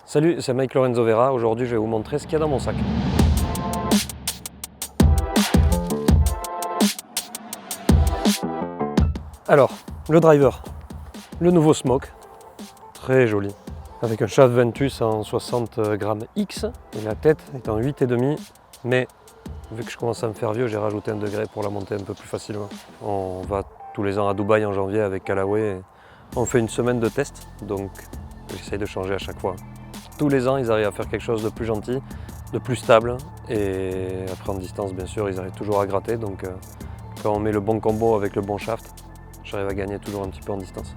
Salut, c'est Mike Lorenzo Vera. Aujourd'hui, je vais vous montrer ce qu'il y a dans mon sac. Alors, le driver, le nouveau Smoke, très joli, avec un shaft Ventus en 60 grammes X et la tête est en 8,5, mais vu que je commence à me faire vieux, j'ai rajouté 1 degré pour la monter un peu plus facilement. On va tous les ans à Dubaï en janvier avec Callaway. Et on fait une semaine de test, donc j'essaye de changer à chaque fois. Tous les ans, ils arrivent à faire quelque chose de plus gentil, de plus stable, et après en distance, bien sûr, ils arrivent toujours à gratter. Donc quand on met le bon combo avec le bon shaft, j'arrive à gagner toujours un petit peu en distance.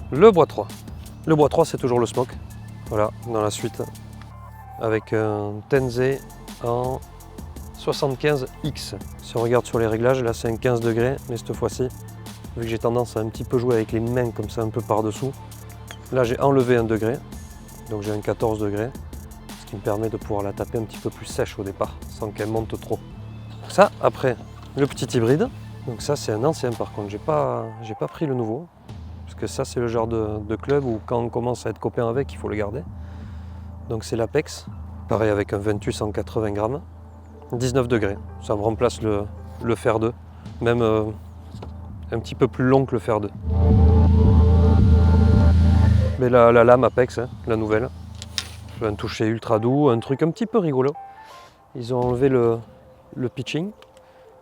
Le bois 3. Le bois 3, c'est toujours le Smoke. Voilà, dans la suite, avec un Tensei en 75X. Si on regarde sur les réglages, là c'est un 15 degrés, mais cette fois-ci, vu que j'ai tendance à un petit peu jouer avec les mains comme ça, un peu par-dessous, là j'ai enlevé 1 degré, donc j'ai un 14 degrés, ce qui me permet de pouvoir la taper un petit peu plus sèche au départ, sans qu'elle monte trop. Ça, après, le petit hybride, donc ça c'est un ancien par contre, j'ai pas pris le nouveau, parce que ça c'est le genre de club où quand on commence à être copain avec, il faut le garder. Donc c'est l'Apex, pareil avec un Ventus en 80 grammes, 19 degrés, ça me remplace le Fer 2, même un petit peu plus long que le Fer 2. Mais la lame Apex, hein, la nouvelle, un toucher ultra doux, un truc un petit peu rigolo. Ils ont enlevé le pitching,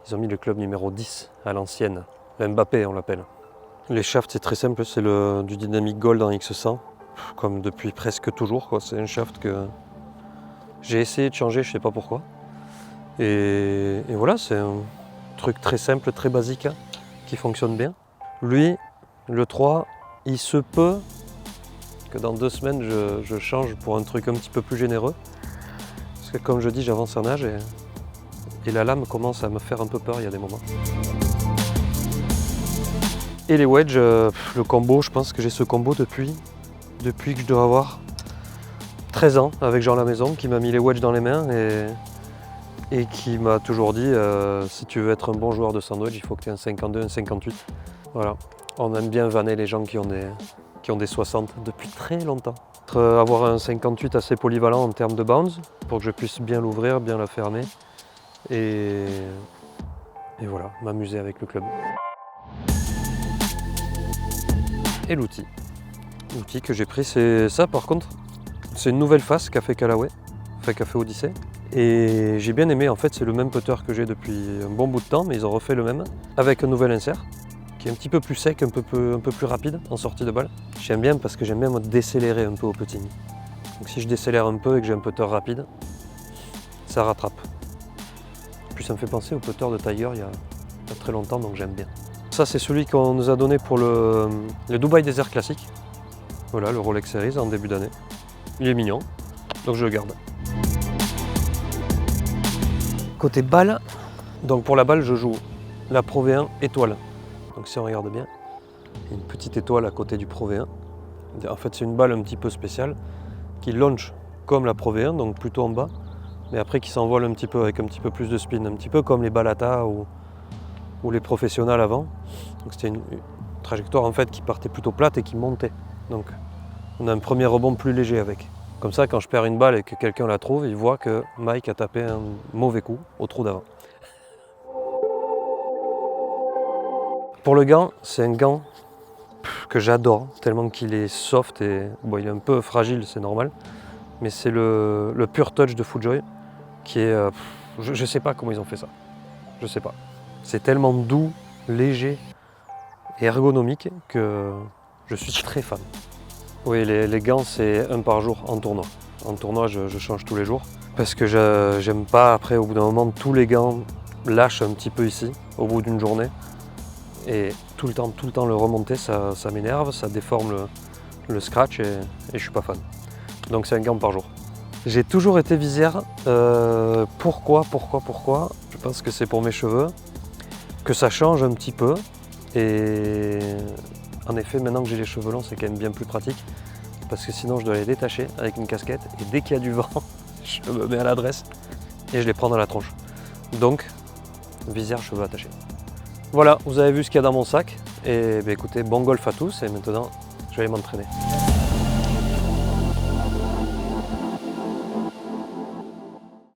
ils ont mis le club numéro 10 à l'ancienne, le Mbappé on l'appelle. Les shafts c'est très simple, c'est du Dynamic Gold en X100, comme depuis presque toujours, quoi. C'est un shaft que j'ai essayé de changer, je sais pas pourquoi. Et voilà, c'est un truc très simple, très basique, hein, qui fonctionne bien. Lui, le 3, il se peut que dans 2 semaines je change pour un truc un petit peu plus généreux. Parce que comme je dis, j'avance en âge et la lame commence à me faire un peu peur, il y a des moments. Et les wedges, le combo, je pense que j'ai ce combo depuis que je dois avoir 13 ans avec Jean Lamaison qui m'a mis les wedges dans les mains et qui m'a toujours dit si tu veux être un bon joueur de sandwich, il faut que tu aies un 52, un 58. Voilà. On aime bien vanner les gens qui ont des 60 depuis très longtemps. Avoir un 58 assez polyvalent en termes de bounce pour que je puisse bien l'ouvrir, bien la fermer et voilà, m'amuser avec le club. Et l'outil. L'outil que j'ai pris, c'est ça par contre. C'est une nouvelle face qu'a fait Callaway, qu'a fait Odyssey. Et j'ai bien aimé, en fait c'est le même putter que j'ai depuis un bon bout de temps, mais ils ont refait le même avec un nouvel insert qui est un petit peu plus sec, un peu plus rapide en sortie de balle. J'aime bien parce que j'aime bien décélérer un peu au putting. Donc si je décélère un peu et que j'ai un putter rapide, ça rattrape. Puis ça me fait penser au putter de Tiger il y a pas très longtemps, donc j'aime bien. Ça c'est celui qu'on nous a donné pour le Dubai Desert Classic. Voilà, le Rolex Series en début d'année. Il est mignon, donc je le garde. Côté balle, donc pour la balle je joue la Pro V1 étoile. Donc si on regarde bien, il y a une petite étoile à côté du Pro V1. En fait c'est une balle un petit peu spéciale qui launch comme la Pro V1, donc plutôt en bas, mais après qui s'envole un petit peu avec un petit peu plus de spin, un petit peu comme les Balata ou les professionnels avant. Donc c'était une trajectoire en fait qui partait plutôt plate et qui montait. Donc on a un premier rebond plus léger avec. Comme ça quand je perds une balle et que quelqu'un la trouve, il voit que Mike a tapé un mauvais coup au trou d'avant. Pour le gant, c'est un gant que j'adore, tellement qu'il est soft et bon, il est un peu fragile, c'est normal. Mais c'est le Pure Touch de FootJoy qui est... je sais pas comment ils ont fait ça. Je sais pas. C'est tellement doux, léger et ergonomique que je suis très fan. Oui, les gants, c'est 1 par jour en tournoi. En tournoi, je change tous les jours. Parce que j'aime pas, après, au bout d'un moment, tous les gants lâchent un petit peu ici, au bout d'une journée. Et tout le temps le remonter, ça m'énerve, ça déforme le scratch et je suis pas fan. Donc c'est un gant par jour. J'ai toujours été visière. Pourquoi? Je pense que c'est pour mes cheveux, que ça change un petit peu. Et en effet, maintenant que j'ai les cheveux longs, c'est quand même bien plus pratique. Parce que sinon, je dois les détacher avec une casquette. Et dès qu'il y a du vent, je me mets à l'adresse et je les prends dans la tronche. Donc, visière, cheveux attachés. Voilà, vous avez vu ce qu'il y a dans mon sac. Et écoutez, bon golf à tous et maintenant, je vais aller m'entraîner.